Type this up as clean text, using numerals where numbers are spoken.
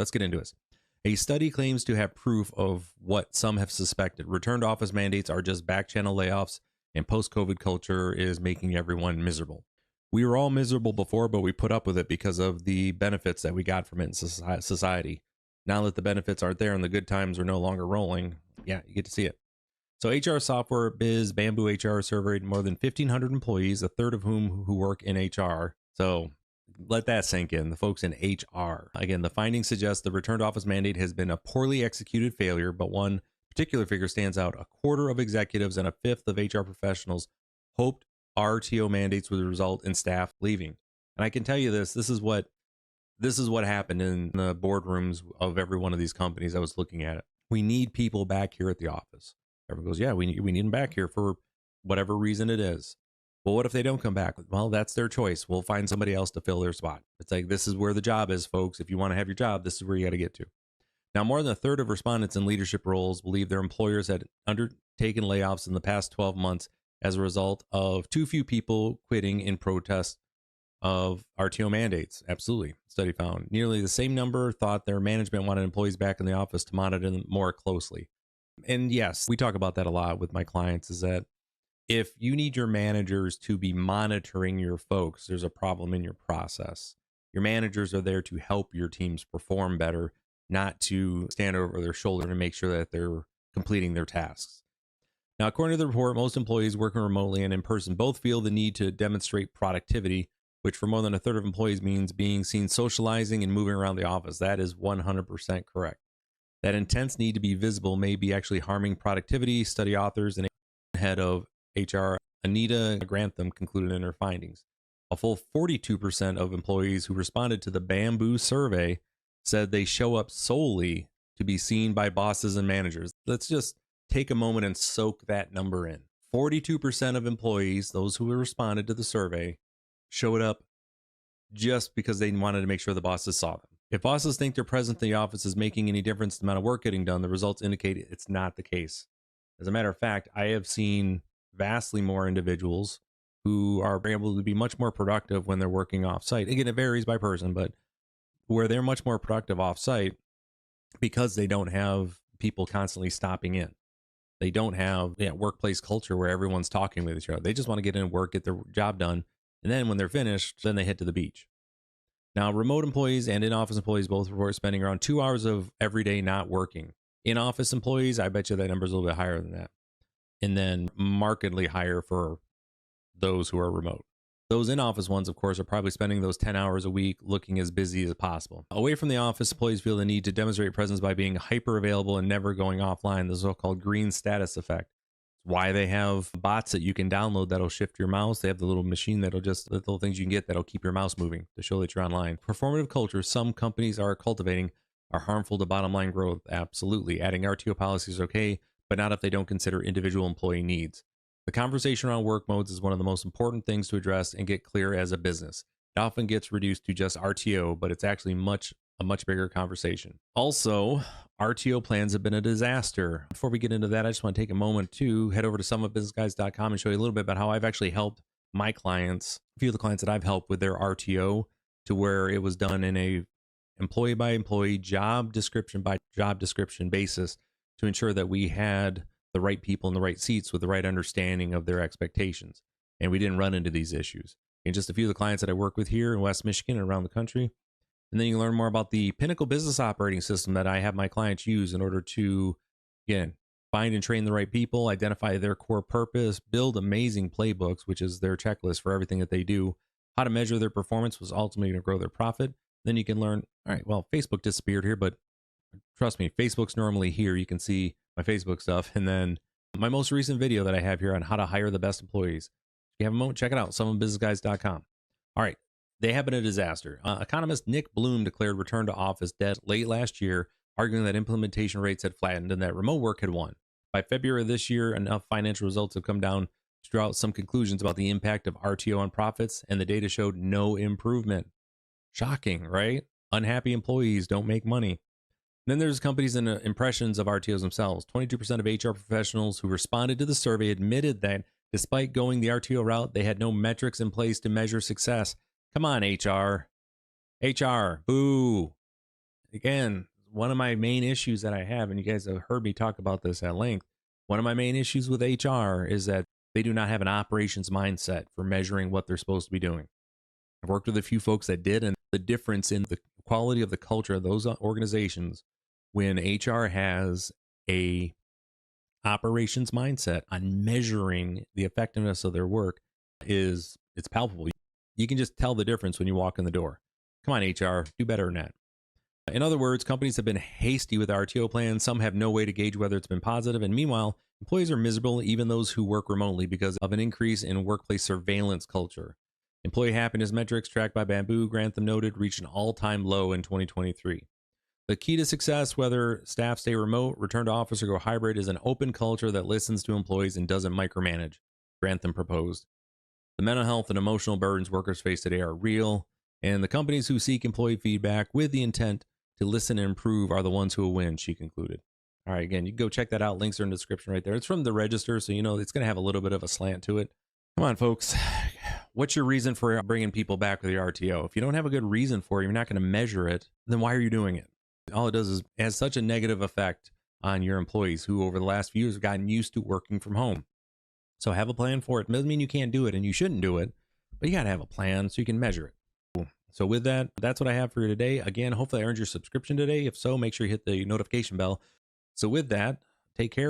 Let's get into this. A study claims to have proof of what some have suspected. Return to office mandates are just back-channel layoffs, and post-COVID culture is making everyone miserable. We were all miserable before, but we put up with it because of the benefits that we got from it in society. Now that the benefits aren't there and the good times are no longer rolling, yeah, you get to see it. So HR software biz Bamboo HR surveyed more than 1,500 employees, a third of whom who work in HR. So let that sink in, the folks in HR. Again, the findings suggest the return to office mandate has been a poorly executed failure, but one particular figure stands out. A quarter of executives and a fifth of HR professionals hoped RTO mandates would result in staff leaving. And I can tell you this is what happened in the boardrooms of every one of these companies. I was looking at it. We need people back here at the office. Everyone goes, yeah, we need them back here for whatever reason it is. Well, what if they don't come back? Well, that's their choice. We'll find somebody else to fill their spot. It's like, this is where the job is, folks. If you want to have your job, this is where you got to get to. Now, more than a third of respondents in leadership roles believe their employers had undertaken layoffs in the past 12 months as a result of too few people quitting in protest of RTO mandates. Absolutely. Study found nearly the same number thought their management wanted employees back in the office to monitor them more closely. And yes, we talk about that a lot with my clients, is that if you need your managers to be monitoring your folks, there's a problem in your process. Your managers are there to help your teams perform better, not to stand over their shoulder to make sure that they're completing their tasks. Now, according to the report, most employees working remotely and in person both feel the need to demonstrate productivity, which for more than a third of employees means being seen socializing and moving around the office. That is 100% correct. That intense need to be visible may be actually harming productivity, study authors and head of HR, Anita Grantham, concluded in her findings. A full 42% of employees who responded to the Bamboo survey said they show up solely to be seen by bosses and managers. Let's just take a moment and soak that number in. 42% of employees, those who responded to the survey, showed up just because they wanted to make sure the bosses saw them. If bosses think their presence in the office is making any difference in the amount of work getting done, the results indicate it's not the case. As a matter of fact, I have seen vastly more individuals who are able to be much more productive when they're working off-site. Again, it varies by person, but where they're much more productive off-site because they don't have people constantly stopping in. They don't have workplace culture where everyone's talking with each other. They just want to get in and work, get their job done, and then when they're finished, then they head to the beach. Now, remote employees and in-office employees both report spending around 2 hours of every day not working. In-office employees, I bet you that number is a little bit higher than that. And then markedly higher for those who are remote. Those in-office ones, of course, are probably spending those 10 hours a week looking as busy as possible. Away from the office, employees feel the need to demonstrate presence by being hyper available and never going offline, the so-called green status effect. Why they have bots that you can download that'll shift your mouse. They have the little machine that'll the little things you can get that'll keep your mouse moving to show that you're online. Performative culture some companies are cultivating are harmful to bottom line growth. Absolutely. Adding RTO policies is okay, but not if they don't consider individual employee needs. The conversation around work modes is one of the most important things to address and get clear as a business. It often gets reduced to just RTO, but it's actually a much bigger conversation. Also, RTO plans have been a disaster. Before we get into that, I just want to take a moment to head over to summitbusinessguys.com and show you a little bit about how I've actually helped my clients, a few of the clients that I've helped with their RTO, to where it was done in a employee by employee, job description by job description basis to ensure that we had the right people in the right seats with the right understanding of their expectations. And we didn't run into these issues. And just a few of the clients that I work with here in West Michigan and around the country. And then you can learn more about the Pinnacle business operating system that I have my clients use in order to, again, find and train the right people, identify their core purpose, build amazing playbooks, which is their checklist for everything that they do, how to measure their performance was ultimately going to grow their profit. Then you can learn, all right, well, Facebook disappeared here, but trust me, Facebook's normally here. You can see my Facebook stuff. And then my most recent video that I have here on how to hire the best employees. If you have a moment, check it out, summitbusinessguys.com. All right. They have been a disaster. Economist Nick Bloom declared return to office dead late last year, arguing that implementation rates had flattened and that remote work had won. By February of this year, enough financial results have come down to draw out some conclusions about the impact of RTO on profits, and the data showed no improvement. Shocking, right? Unhappy employees don't make money. Then there's companies and impressions of RTOs themselves. 22% of HR professionals who responded to the survey admitted that despite going the RTO route, they had no metrics in place to measure success. Come on, HR. HR, boo. Again, one of my main issues that I have, and you guys have heard me talk about this at length, one of my main issues with HR is that they do not have an operations mindset for measuring what they're supposed to be doing. I've worked with a few folks that did, and the difference in the quality of the culture of those organizations when HR has a operations mindset on measuring the effectiveness of their work is it's palpable. You can just tell the difference when you walk in the door. Come on, HR, do better than that. In other words, companies have been hasty with RTO plans. Some have no way to gauge whether it's been positive. And meanwhile, employees are miserable, even those who work remotely, because of an increase in workplace surveillance culture. Employee happiness metrics tracked by Bamboo, Grantham noted, reached an all-time low in 2023. The key to success, whether staff stay remote, return to office, or go hybrid, is an open culture that listens to employees and doesn't micromanage, Grantham proposed. The mental health and emotional burdens workers face today are real, and the companies who seek employee feedback with the intent to listen and improve are the ones who will win, she concluded. All right, again, you can go check that out. Links are in the description right there. It's from the Register, so you know it's going to have a little bit of a slant to it. Come on, folks. What's your reason for bringing people back with your RTO? If you don't have a good reason for it, you're not going to measure it, then why are you doing it? All it does is it has such a negative effect on your employees who over the last few years have gotten used to working from home. So have a plan for it. It doesn't mean you can't do it and you shouldn't do it, but you got to have a plan so you can measure it. Cool. So with that, that's what I have for you today. Again, hopefully I earned your subscription today. If so, make sure you hit the notification bell. So with that, take care.